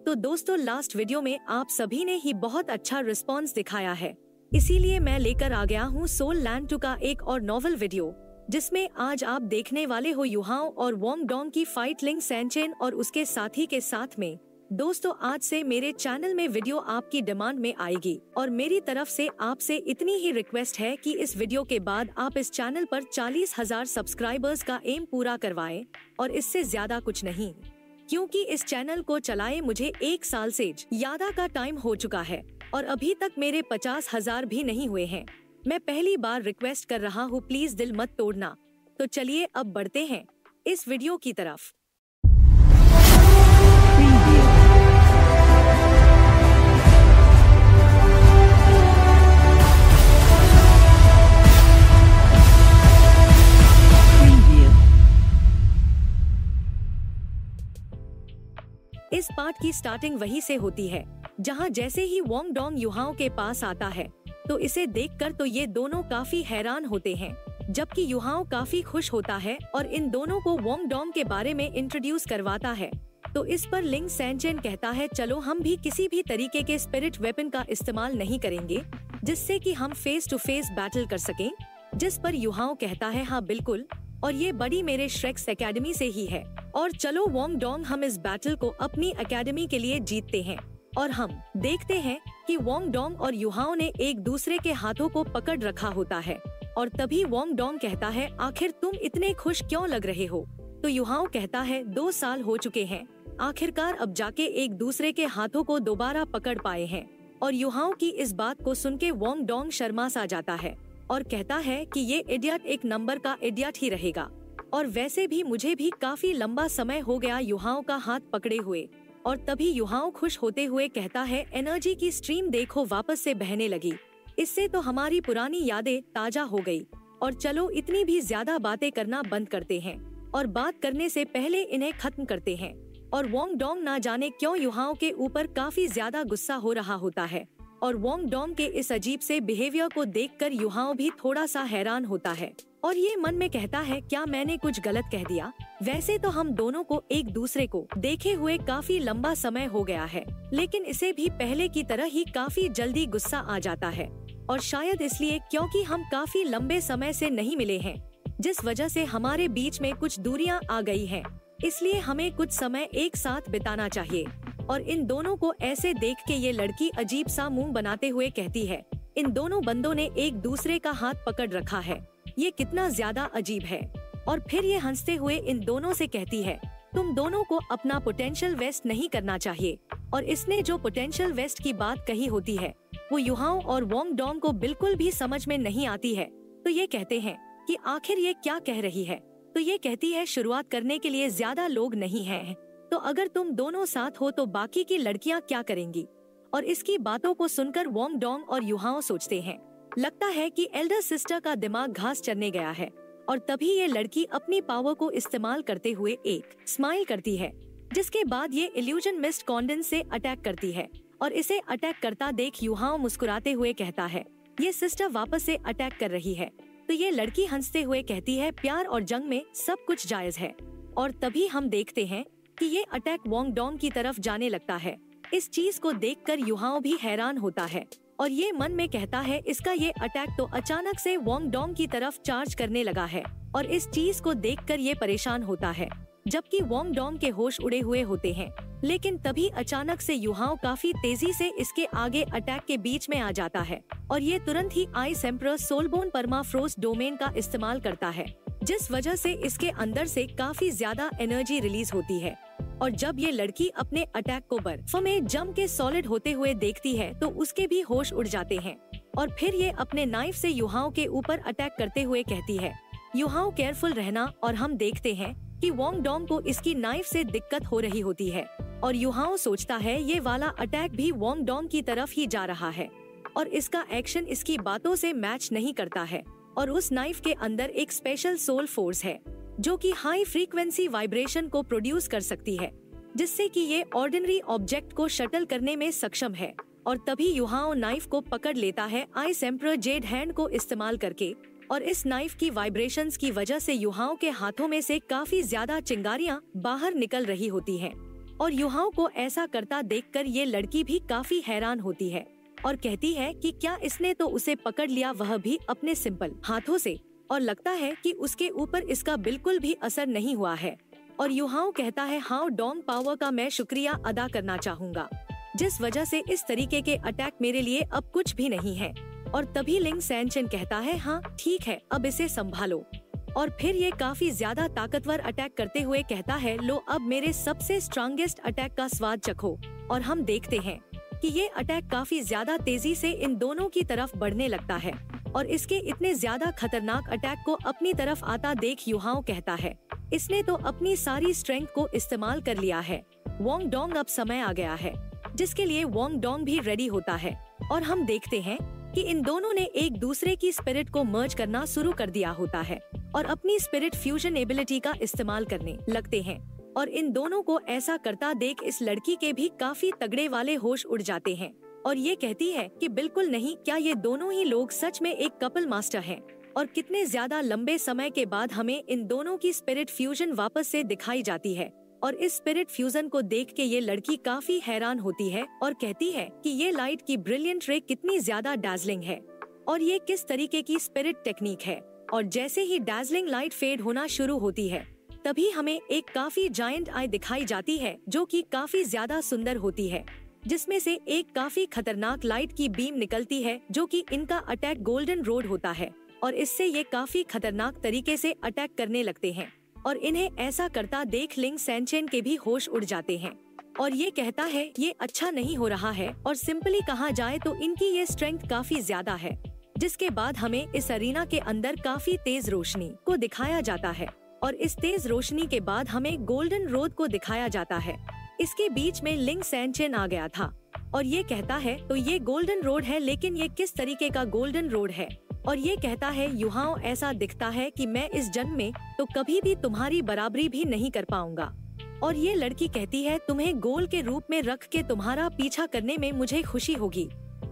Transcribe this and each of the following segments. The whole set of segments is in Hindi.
तो दोस्तों लास्ट वीडियो में आप सभी ने ही बहुत अच्छा रिस्पॉन्स दिखाया है, इसीलिए मैं लेकर आ गया हूँ सोल लैंड 2 का एक और नॉवल वीडियो, जिसमें आज आप देखने वाले हो युहाओं और वोंग डोंग की फाइट लिंग सैनचेन और उसके साथी के साथ में। दोस्तों आज से मेरे चैनल में वीडियो आपकी डिमांड में आएगी और मेरी तरफ से आपसे इतनी ही रिक्वेस्ट है कि इस वीडियो के बाद आप इस चैनल पर 40,000 सब्सक्राइबर्स का एम पूरा करवाएं और इससे ज्यादा कुछ नहीं, क्योंकि इस चैनल को चलाए मुझे 1 साल से ज्यादा का टाइम हो चुका है और अभी तक मेरे 50,000 भी नहीं हुए हैं। मैं पहली बार रिक्वेस्ट कर रहा हूँ, प्लीज दिल मत तोड़ना। तो चलिए अब बढ़ते हैं इस वीडियो की तरफ। इस पार्ट की स्टार्टिंग वहीं से होती है जहां जैसे ही वोंग डोंग युहाओं के पास आता है तो इसे देखकर तो ये दोनों काफी हैरान होते हैं, जबकि युहाओं काफी खुश होता है और इन दोनों को वोंग डोंग के बारे में इंट्रोड्यूस करवाता है। तो इस पर लिंग सैनचेन कहता है, चलो हम भी किसी भी तरीके के स्पिरिट वेपन का इस्तेमाल नहीं करेंगे जिससे कि हम फेस टू फेस बैटल कर सकें। जिस पर युहाओं कहता है, हाँ बिल्कुल, और ये बड़ी मेरे श्रेक्स एकेडमी से ही है, और चलो वोंग डोंग हम इस बैटल को अपनी एकेडमी के लिए जीतते हैं। और हम देखते हैं कि वोंग डोंग और युहाओं ने एक दूसरे के हाथों को पकड़ रखा होता है और तभी वोंग डोंग कहता है, आखिर तुम इतने खुश क्यों लग रहे हो? तो युहाओं कहता है, 2 साल हो चुके हैं, आखिरकार अब जाके एक दूसरे के हाथों को दोबारा पकड़ पाए हैं। और युहाओं की इस बात को सुन के वोंग डोंग शर्मा सा जाता है और कहता है कि ये इडियट एक नंबर का इडियट ही रहेगा, और वैसे भी मुझे भी काफी लंबा समय हो गया युहाओं का हाथ पकड़े हुए। और तभी युहाओं खुश होते हुए कहता है, एनर्जी की स्ट्रीम देखो वापस से बहने लगी, इससे तो हमारी पुरानी यादें ताजा हो गई। और चलो इतनी भी ज्यादा बातें करना बंद करते हैं और बात करने से पहले इन्हें खत्म करते हैं। और वोंग डोंग ना जाने क्यों युहाओं के ऊपर काफी ज्यादा गुस्सा हो रहा होता है और वोंग डोंग के इस अजीब से बिहेवियर को देखकर युहाओं भी थोड़ा सा हैरान होता है और ये मन में कहता है, क्या मैंने कुछ गलत कह दिया? वैसे तो हम दोनों को एक दूसरे को देखे हुए काफी लंबा समय हो गया है, लेकिन इसे भी पहले की तरह ही काफी जल्दी गुस्सा आ जाता है, और शायद इसलिए क्योंकि हम काफी लंबे समय से नहीं मिले हैं, जिस वजह से हमारे बीच में कुछ दूरियां आ गई हैं। इसलिए हमें कुछ समय एक साथ बिताना चाहिए। और इन दोनों को ऐसे देख के ये लड़की अजीब सा मुंह बनाते हुए कहती है, इन दोनों बंदों ने एक दूसरे का हाथ पकड़ रखा है, ये कितना ज्यादा अजीब है। और फिर ये हंसते हुए इन दोनों से कहती है, तुम दोनों को अपना पोटेंशियल वेस्ट नहीं करना चाहिए। और इसने जो पोटेंशियल वेस्ट की बात कही होती है वो युहाओं और वोंग डोंग को बिल्कुल भी समझ में नहीं आती है। तो ये कहते हैं कि आखिर ये क्या कह रही है? तो ये कहती है, शुरुआत करने के लिए ज्यादा लोग नहीं हैं, तो अगर तुम दोनों साथ हो तो बाकी की लड़कियां क्या करेंगी? और इसकी बातों को सुनकर वोंग डोंग और युहाओं सोचते हैं, लगता है कि एल्डर सिस्टर का दिमाग घास चरने गया है। और तभी ये लड़की अपनी पावर को इस्तेमाल करते हुए एक स्माइल करती है, जिसके बाद ये इल्यूजन मिस्ट कॉन्डेंस से अटैक करती है। और इसे अटैक करता देख युहाओं मुस्कुराते हुए कहता है, ये सिस्टर वापस से अटैक कर रही है। तो ये लड़की हंसते हुए कहती है, प्यार और जंग में सब कुछ जायज है। और तभी हम देखते हैं कि ये अटैक वोंग डोंग की तरफ जाने लगता है। इस चीज को देखकर युहाओं भी हैरान होता है और ये मन में कहता है, इसका ये अटैक तो अचानक से वोंग डोंग की तरफ चार्ज करने लगा है। और इस चीज को देखकर ये परेशान होता है, जबकि वोंग डोंग के होश उड़े हुए होते हैं। लेकिन तभी अचानक से युहाओं काफी तेजी से इसके आगे अटैक के बीच में आ जाता है और ये तुरंत ही आइस एम्परर सोलबोन परमाफ्रोस्ट डोमेन का इस्तेमाल करता है, जिस वजह से इसके अंदर से काफी ज्यादा एनर्जी रिलीज होती है। और जब ये लड़की अपने अटैक को बर्फ में जम के सॉलिड होते हुए देखती है तो उसके भी होश उड़ जाते हैं। और फिर ये अपने नाइफ से युहाओं के ऊपर अटैक करते हुए कहती है, युहाओं केयरफुल रहना। और हम देखते हैं कि वोंग डोंग को इसकी नाइफ से दिक्कत हो रही होती है और युहाओं सोचता है ये वाला अटैक भी वोंग डोंग की तरफ ही जा रहा है और इसका एक्शन इसकी बातों से मैच नहीं करता है। और उस नाइफ के अंदर एक स्पेशल सोल फोर्स है जो कि हाई फ्रीक्वेंसी वाइब्रेशन को प्रोड्यूस कर सकती है, जिससे कि ये ऑर्डिनरी ऑब्जेक्ट को शटल करने में सक्षम है। और तभी युहाओं नाइफ को पकड़ लेता है आइस एम्परर जेड हैंड को इस्तेमाल करके। और इस नाइफ की वाइब्रेशंस की वजह से युहाओं के हाथों में से काफी ज्यादा चिंगारियां बाहर निकल रही होती हैं। और युहाओ को ऐसा करता देखकर ये लड़की भी काफी हैरान होती है और कहती है कि क्या इसने तो उसे पकड़ लिया, वह भी अपने सिंपल हाथों से, और लगता है कि उसके ऊपर इसका बिल्कुल भी असर नहीं हुआ है। और युहाओ कहता है हाँ, डोंग पावर का मैं शुक्रिया अदा करना चाहूँगा, जिस वजह से इस तरीके के अटैक मेरे लिए अब कुछ भी नहीं है। और तभी लिंग सैनचेन कहता है हाँ ठीक है, अब इसे संभालो। और फिर ये काफी ज्यादा ताकतवर अटैक करते हुए कहता है लो अब मेरे सबसे स्ट्रॉन्गेस्ट अटैक का स्वाद चखो। और हम देखते हैं कि ये अटैक काफी ज्यादा तेजी से इन दोनों की तरफ बढ़ने लगता है। और इसके इतने ज्यादा खतरनाक अटैक को अपनी तरफ आता देख युहाओ कहता है इसने तो अपनी सारी स्ट्रेंथ को इस्तेमाल कर लिया है। वोंग डोंग, अब समय आ गया है जिसके लिए वोंग डोंग भी रेडी होता है। और हम देखते हैं कि इन दोनों ने एक दूसरे की स्पिरिट को मर्ज करना शुरू कर दिया होता है और अपनी स्पिरिट फ्यूजन एबिलिटी का इस्तेमाल करने लगते हैं। और इन दोनों को ऐसा करता देख इस लड़की के भी काफी तगड़े वाले होश उड़ जाते हैं और ये कहती है कि बिल्कुल नहीं, क्या ये दोनों ही लोग सच में एक कपल मास्टर हैं? और कितने ज्यादा लंबे समय के बाद हमें इन दोनों की स्पिरिट फ्यूजन वापस से दिखाई जाती है। और इस स्पिरिट फ्यूजन को देख के ये लड़की काफी हैरान होती है और कहती है कि ये लाइट की ब्रिलियंट रे कितनी ज्यादा डार्जलिंग है और ये किस तरीके की स्पिरिट टेक्निक है। और जैसे ही डार्जलिंग लाइट फेड होना शुरू होती है तभी हमें एक काफी जायंट आई दिखाई जाती है जो कि काफी ज्यादा सुंदर होती है, जिसमें से एक काफी खतरनाक लाइट की बीम निकलती है जो कि इनका अटैक गोल्डन रोड होता है। और इससे ये काफी खतरनाक तरीके से अटैक करने लगते हैं और इन्हें ऐसा करता देख लिंग सैनचेन के भी होश उड़ जाते हैं और ये कहता है ये अच्छा नहीं हो रहा है। और सिंपली कहा जाए तो इनकी ये स्ट्रेंथ काफी ज्यादा है। जिसके बाद हमें इस अरीना के अंदर काफी तेज रोशनी को दिखाया जाता है और इस तेज रोशनी के बाद हमें गोल्डन रोड को दिखाया जाता है। इसके बीच में लिंग सैनचेन आ गया था और ये कहता है तो ये गोल्डन रोड है, लेकिन ये किस तरीके का गोल्डन रोड है? और ये कहता है युहाओ, ऐसा दिखता है कि मैं इस जन्म में तो कभी भी तुम्हारी बराबरी भी नहीं कर पाऊंगा। और ये लड़की कहती है तुम्हें गोल के रूप में रख के तुम्हारा पीछा करने में मुझे खुशी होगी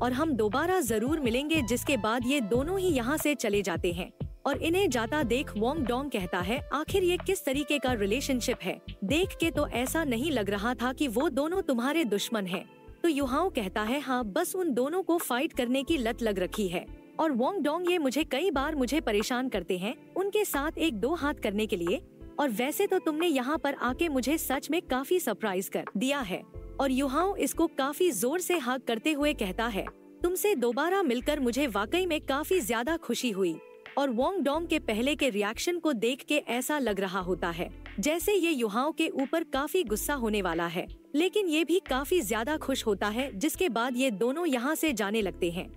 और हम दोबारा जरूर मिलेंगे। जिसके बाद ये दोनों ही यहाँ से चले जाते हैं और इन्हें जाता देख वोंग डोंग कहता है आखिर ये किस तरीके का रिलेशनशिप है? देख के तो ऐसा नहीं लग रहा था कि वो दोनों तुम्हारे दुश्मन हैं। तो युहाओ कहता है हाँ, बस उन दोनों को फाइट करने की लत लग रखी है और वोंग डोंग ये मुझे कई बार परेशान करते हैं उनके साथ एक दो हाथ करने के लिए। और वैसे तो तुमने यहाँ पर आके मुझे सच में काफी सरप्राइज कर दिया है। और युहाओ इसको काफी जोर से हाक करते हुए कहता है तुमसे दोबारा मिलकर मुझे वाकई में काफी ज्यादा खुशी हुई। और वोंग डोंग के पहले के रिएक्शन को देख के ऐसा लग रहा होता है जैसे ये युहाओ के ऊपर काफी गुस्सा होने वाला है, लेकिन ये भी काफी ज्यादा खुश होता है। जिसके बाद ये दोनों यहाँ से जाने लगते हैं।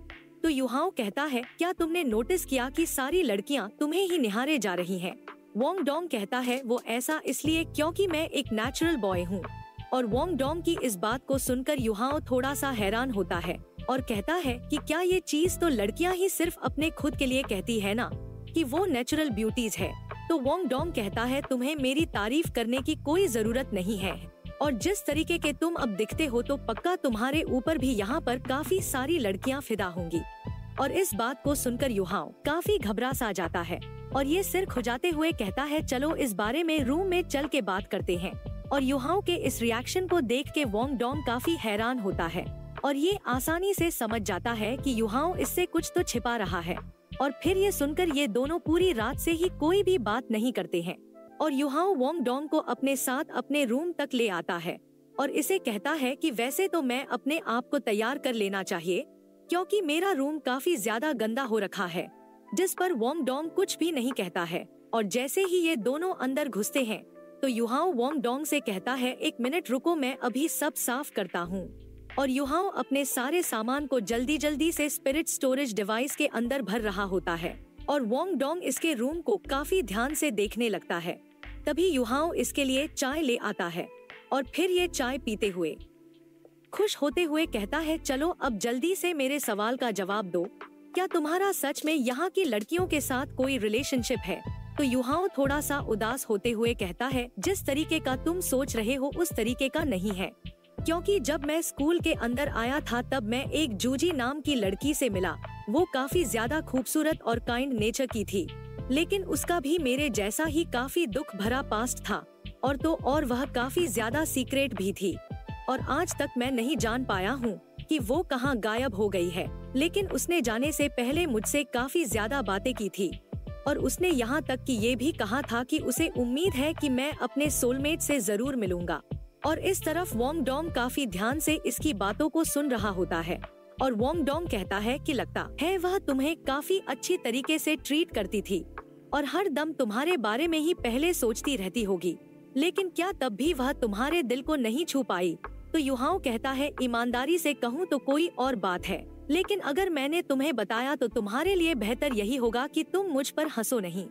तो युहाओ कहता है क्या तुमने नोटिस किया कि सारी लड़कियाँ तुम्हें ही निहारे जा रही हैं? वोंग डोंग कहता है वो ऐसा इसलिए क्योंकि मैं एक नेचुरल बॉय हूँ। और वोंग डोंग की इस बात को सुनकर युहाओ थोड़ा सा हैरान होता है और कहता है कि क्या ये चीज तो लड़कियां ही सिर्फ अपने खुद के लिए कहती है ना, कि वो नेचुरल ब्यूटीज है। तो वोंग डोंग कहता है तुम्हें मेरी तारीफ करने की कोई जरूरत नहीं है और जिस तरीके के तुम अब दिखते हो तो पक्का तुम्हारे ऊपर भी यहाँ पर काफी सारी लड़कियाँ फिदा होंगी। और इस बात को सुनकर युहाओ काफी घबरा सा जाता है और ये सिर खुजाते हुए कहता है चलो इस बारे में रूम में चल के बात करते हैं। और युहाओ के इस रिएक्शन को देख के वोंग डोंग काफी हैरान होता है और ये आसानी से समझ जाता है कि युहाओ इससे कुछ तो छिपा रहा है। और फिर ये सुनकर ये दोनों पूरी रात से ही कोई भी बात नहीं करते हैं और युहाओ वोंग डोंग को अपने साथ अपने रूम तक ले आता है और इसे कहता है कि वैसे तो मैं अपने आप को तैयार कर लेना चाहिए क्योंकि मेरा रूम काफी ज्यादा गंदा हो रखा है। जिस पर वोंग डोंग कुछ भी नहीं कहता है और जैसे ही ये दोनों अंदर घुसते हैं तो युहाओ वोंग डोंग से कहता है 1 मिनट रुको, मैं अभी सब साफ करता हूँ। और युहाओ अपने सारे सामान को जल्दी से स्पिरिट स्टोरेज डिवाइस के अंदर भर रहा होता है और वोंग डोंग इसके रूम को काफी ध्यान से देखने लगता है। तभी युहाओ इसके लिए चाय ले आता है और फिर ये चाय पीते हुए खुश होते हुए कहता है चलो अब जल्दी से मेरे सवाल का जवाब दो, क्या तुम्हारा सच में यहाँ की लड़कियों के साथ कोई रिलेशनशिप है? तो युहाओ थोड़ा सा उदास होते हुए कहता है जिस तरीके का तुम सोच रहे हो उस तरीके का नहीं है, क्योंकि जब मैं स्कूल के अंदर आया था तब मैं एक जूजी नाम की लड़की से मिला। वो काफी ज्यादा खूबसूरत और काइंड नेचर की थी, लेकिन उसका भी मेरे जैसा ही काफी दुख भरा पास्ट था। और तो और वह काफी ज्यादा सीक्रेट भी थी और आज तक मैं नहीं जान पाया हूँ कि वो कहाँ गायब हो गई है। लेकिन उसने जाने से पहले मुझसे काफी ज्यादा बातें की थी और उसने यहाँ तक कि ये भी कहा था कि उसे उम्मीद है कि मैं अपने सोलमेट से जरूर मिलूंगा। और इस तरफ वोंग डोंग काफी ध्यान से इसकी बातों को सुन रहा होता है और वोंग डोंग कहता है कि लगता है वह तुम्हें काफी अच्छी तरीके से ट्रीट करती थी और हर दम तुम्हारे बारे में ही पहले सोचती रहती होगी, लेकिन क्या तब भी वह तुम्हारे दिल को नहीं छू पाई? तो युहाओ कहता है ईमानदारी से कहूँ तो कोई और बात है, लेकिन अगर मैंने तुम्हें बताया तो तुम्हारे लिए बेहतर यही होगा कि तुम मुझ पर हंसो नहीं।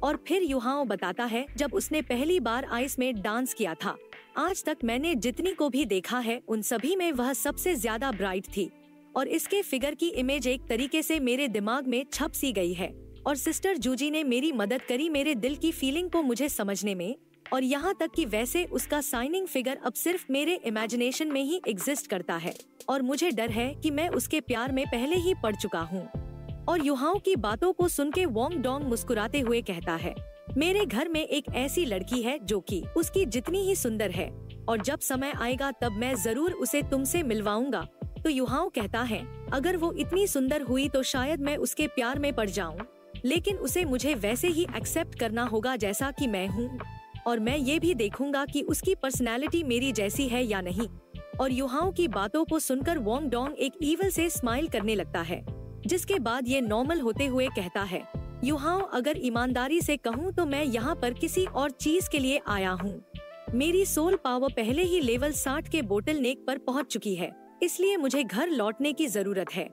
और फिर युहाओ बताता है जब उसने पहली बार आइस में डांस किया था, आज तक मैंने जितनी को भी देखा है उन सभी में वह सबसे ज्यादा ब्राइट थी और इसके फिगर की इमेज एक तरीके से मेरे दिमाग में छप सी गई है। और सिस्टर जूजी ने मेरी मदद करी मेरे दिल की फीलिंग को मुझे समझने में, और यहाँ तक कि वैसे उसका साइनिंग फिगर अब सिर्फ मेरे इमेजिनेशन में ही एग्जिस्ट करता है और मुझे डर है कि मैं उसके प्यार में पहले ही पड़ चुका हूँ। और युहाओ की बातों को सुन के वोंग डोंग मुस्कुराते हुए कहता है, मेरे घर में एक ऐसी लड़की है जो कि उसकी जितनी ही सुंदर है और जब समय आएगा तब मैं जरूर उसे तुमसे मिलवाऊंगा। तो युहाओ कहता है, अगर वो इतनी सुंदर हुई तो शायद मैं उसके प्यार में पड़ जाऊं, लेकिन उसे मुझे वैसे ही एक्सेप्ट करना होगा जैसा कि मैं हूँ और मैं ये भी देखूंगा कि उसकी पर्सनैलिटी मेरी जैसी है या नहीं। और युहाओ की बातों को सुनकर वोंग डोंग एक ईवल से स्माइल करने लगता है, जिसके बाद ये नॉर्मल होते हुए कहता है, युहाओ अगर ईमानदारी से कहूँ तो मैं यहाँ पर किसी और चीज के लिए आया हूँ। मेरी सोल पावर पहले ही लेवल 60 के बोटल नेक पर पहुँच चुकी है, इसलिए मुझे घर लौटने की जरूरत है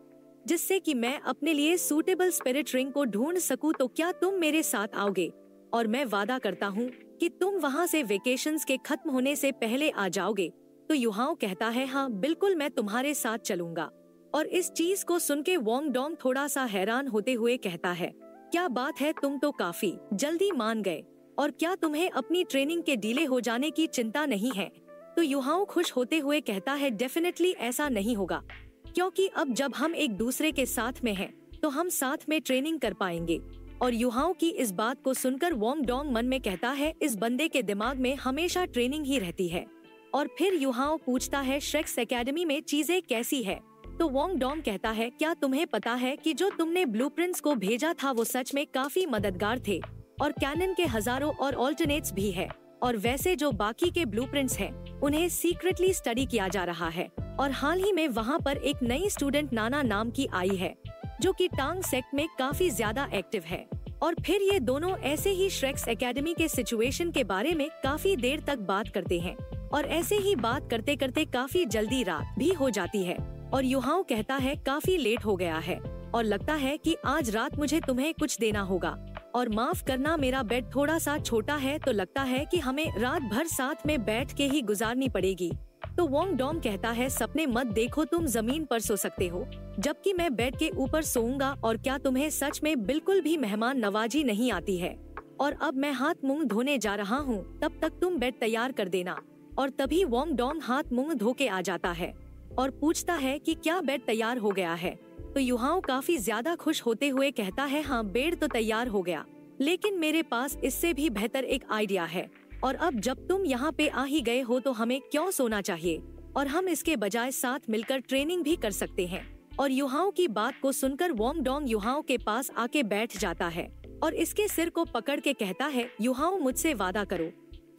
जिससे कि मैं अपने लिए सूटेबल स्पिरिट रिंग को ढूंढ सकूं। तो क्या तुम मेरे साथ आओगे? और मैं वादा करता हूँ कि तुम वहाँ से वेकेशंस के खत्म होने से पहले आ जाओगे। तो युहाओ कहता है, हाँ बिल्कुल मैं तुम्हारे साथ चलूंगा। और इस चीज को सुन के वोंग डोंग थोड़ा सा हैरान होते हुए कहता है, क्या बात है, तुम तो काफी जल्दी मान गए और क्या तुम्हें अपनी ट्रेनिंग के डिले हो जाने की चिंता नहीं है? तो युहाओ खुश होते हुए कहता है, डेफिनेटली ऐसा नहीं होगा, क्योंकि अब जब हम एक दूसरे के साथ में हैं, तो हम साथ में ट्रेनिंग कर पाएंगे। और युहाओ की इस बात को सुनकर वोंग डोंग मन में कहता है, इस बंदे के दिमाग में हमेशा ट्रेनिंग ही रहती है। और फिर युहाओ पूछता है, श्रेक्स एकेडमी में चीजें कैसी है? तो वोंग डोंग कहता है, क्या तुम्हें पता है कि जो तुमने ब्लूप्रिंट्स को भेजा था वो सच में काफी मददगार थे और कैनन के हजारों और ऑल्टरनेट्स भी है, और वैसे जो बाकी के ब्लूप्रिंट्स हैं उन्हें सीक्रेटली स्टडी किया जा रहा है। और हाल ही में वहाँ पर एक नई स्टूडेंट नाना नाम की आई है जो कि टांग सेक्ट में काफी ज्यादा एक्टिव है। और फिर ये दोनों ऐसे ही श्रेक्स एकेडमी के सिचुएशन के बारे में काफी देर तक बात करते हैं और ऐसे ही बात करते करते काफी जल्दी रात भी हो जाती है। और युहाओ कहता है, काफी लेट हो गया है और लगता है कि आज रात मुझे तुम्हें कुछ देना होगा और माफ करना मेरा बेड थोड़ा सा छोटा है, तो लगता है कि हमें रात भर साथ में बैठ के ही गुजारनी पड़ेगी। तो वोंग डोंग कहता है, सपने मत देखो, तुम जमीन पर सो सकते हो जबकि मैं बेड के ऊपर सोऊंगा। और क्या तुम्हें सच में बिल्कुल भी मेहमान नवाजी नहीं आती है? और अब मैं हाथ मुंह धोने जा रहा हूँ, तब तक तुम बेड तैयार कर देना। और तभी वोंग डोंग हाथ मुंह धो के आ जाता है और पूछता है कि क्या बेड तैयार हो गया है? तो युहाओ काफी ज्यादा खुश होते हुए कहता है, हाँ बेड तो तैयार हो गया, लेकिन मेरे पास इससे भी बेहतर एक आइडिया है। और अब जब तुम यहाँ पे आ ही गए हो तो हमें क्यों सोना चाहिए और हम इसके बजाय साथ मिलकर ट्रेनिंग भी कर सकते हैं। और युहाओ की बात को सुनकर वोंग डोंग युहाओ के पास आके बैठ जाता है और इसके सिर को पकड़ के कहता है, युहाओ मुझसे वादा करो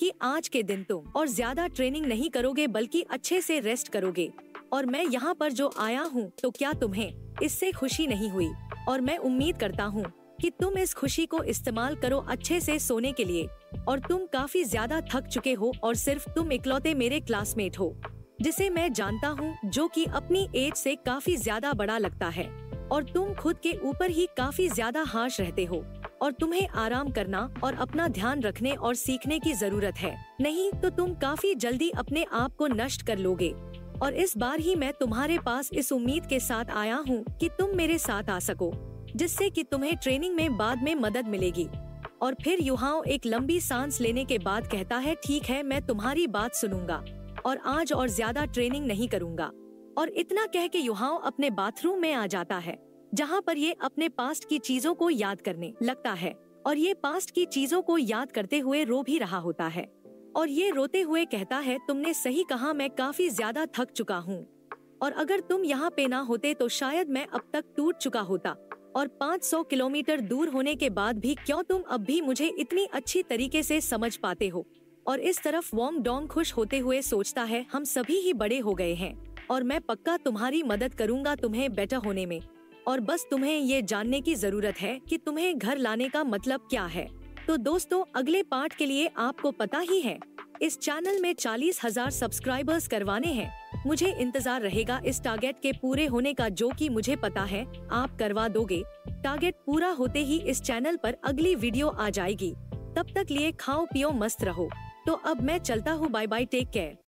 कि आज के दिन तुम और ज्यादा ट्रेनिंग नहीं करोगे बल्कि अच्छे से रेस्ट करोगे। और मैं यहाँ पर जो आया हूँ तो क्या तुम्हें इससे खुशी नहीं हुई? और मैं उम्मीद करता हूँ कि तुम इस खुशी को इस्तेमाल करो अच्छे से सोने के लिए। और तुम काफी ज्यादा थक चुके हो और सिर्फ तुम इकलौते मेरे क्लासमेट हो जिसे मैं जानता हूँ जो कि अपनी एज से काफी ज्यादा बड़ा लगता है। और तुम खुद के ऊपर ही काफी ज्यादा हार्श रहते हो और तुम्हें आराम करना और अपना ध्यान रखने और सीखने की जरूरत है, नहीं तो तुम काफी जल्दी अपने आप को नष्ट कर लोगे। और इस बार ही मैं तुम्हारे पास इस उम्मीद के साथ आया हूँ कि तुम मेरे साथ आ सको, जिससे कि तुम्हें ट्रेनिंग में बाद में मदद मिलेगी। और फिर युहाओ एक लंबी सांस लेने के बाद कहता है, ठीक है मैं तुम्हारी बात सुनूंगा और आज और ज्यादा ट्रेनिंग नहीं करूंगा। और इतना कह के युहाओ अपने बाथरूम में आ जाता है जहाँ पर ये अपने पास्ट की चीजों को याद करने लगता है और ये पास्ट की चीजों को याद करते हुए रो भी रहा होता है। और ये रोते हुए कहता है, तुमने सही कहा, मैं काफी ज्यादा थक चुका हूँ और अगर तुम यहाँ पे ना होते तो शायद मैं अब तक टूट चुका होता। और 500 किलोमीटर दूर होने के बाद भी क्यों तुम अब भी मुझे इतनी अच्छी तरीके से समझ पाते हो। और इस तरफ वोंग डोंग खुश होते हुए सोचता है, हम सभी ही बड़े हो गए हैं और मैं पक्का तुम्हारी मदद करूंगा तुम्हें बेटर होने में। और बस तुम्हें ये जानने की जरूरत है कि तुम्हें घर लाने का मतलब क्या है। तो दोस्तों, अगले पार्ट के लिए आपको पता ही है, इस चैनल में 40,000 सब्सक्राइबर्स करवाने हैं। मुझे इंतजार रहेगा इस टारगेट के पूरे होने का, जो कि मुझे पता है आप करवा दोगे। टारगेट पूरा होते ही इस चैनल पर अगली वीडियो आ जाएगी। तब तक लिए खाओ पियो मस्त रहो। तो अब मैं चलता हूँ, बाय बाय, टेक केयर।